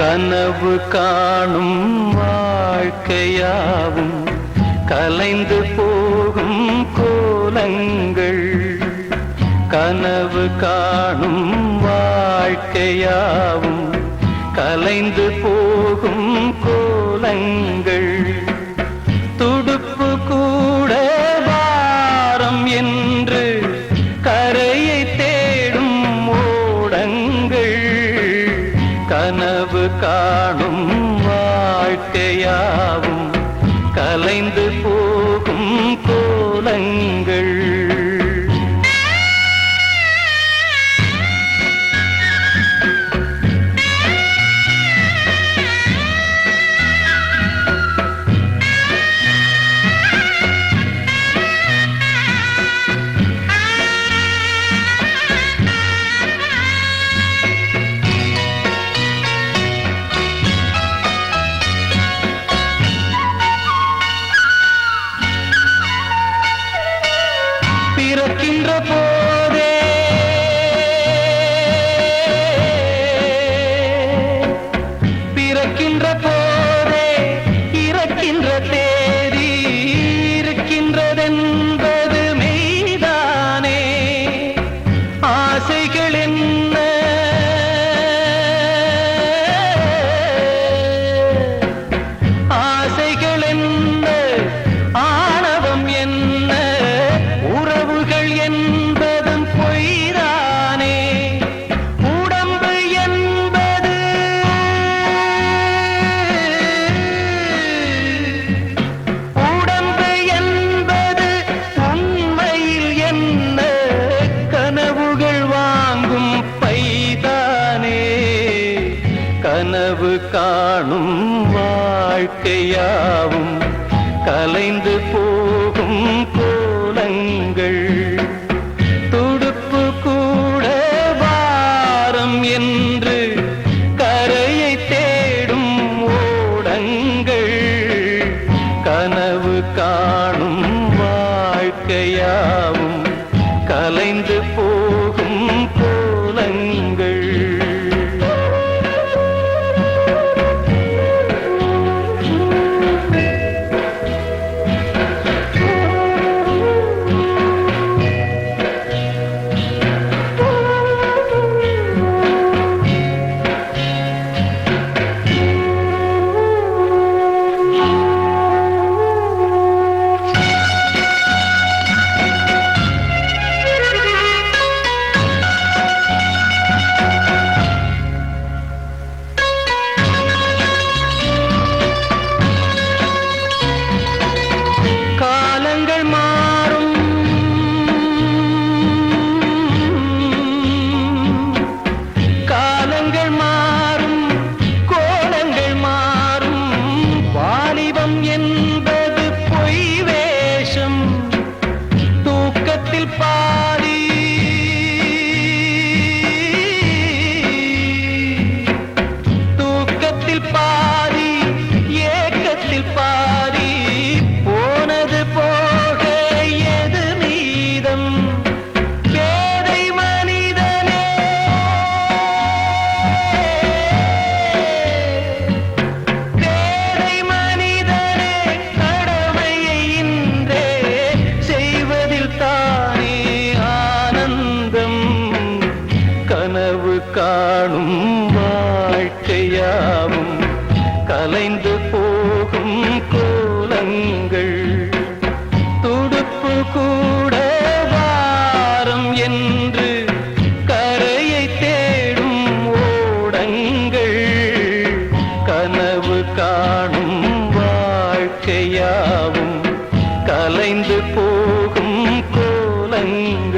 கனவு காணும் வாழ்க்கையாவும் கலைந்து போகும் கோலங்கள். கனவு காணும் வாழ்க்கையாவும் கலைந்து போகும் கோலங்கள். துடுப்பு கூட வாரம் என்று கரையை தேடும் ஓடங்கள். கனவு காணும் வாழ்க்கையாவும் கலைந்து போகும் கோலங்கள். பிறக்கின்ற போதே பிறக்கின்ற போதே இறக்கின்ற தேதி இருக்கின்றதென்பது மெய்தானே. ஆசைகள் என்ன ஆசைகள் என்ன ஆணவம் என்ன என்பதும் பொய்தானே. உடம்பு என்பது உடம்பு என்பது உண்மையில் என்ன கனவுகள் வாங்கும் பைதானே. கனவு காணும் வாழ்க்கையாவும் கலைந்து போகும் கோலங்கள். துடுப்பு கூட வாரம் என்று கரையை தேடும் ஓடங்கள். கனவு காணும் வாழ்க்கையாவும் கலைந்து போகும் கோலங்கள். என்பது பொய் வேஷம். தூக்கத்தில் பாதி தூக்கத்தில் பாதி ஏக்கத்தில் பாதி போனது போக எது மீதம். பேதை மனிதனே பேதை மனிதனே கடமையை இன்றே செய்வதில் தானே ஆனந்தம். கனவு காணும் வாழ்க்கையாவும் கலைந்து போகும் கோலங்கள். துடுப்பு கூட வாரம் என்று கரையை தேடும் ஓடங்கள். கனவு காணும் வாழ்க்கையாவும் கலைந்து போகும் கோலங்கள்.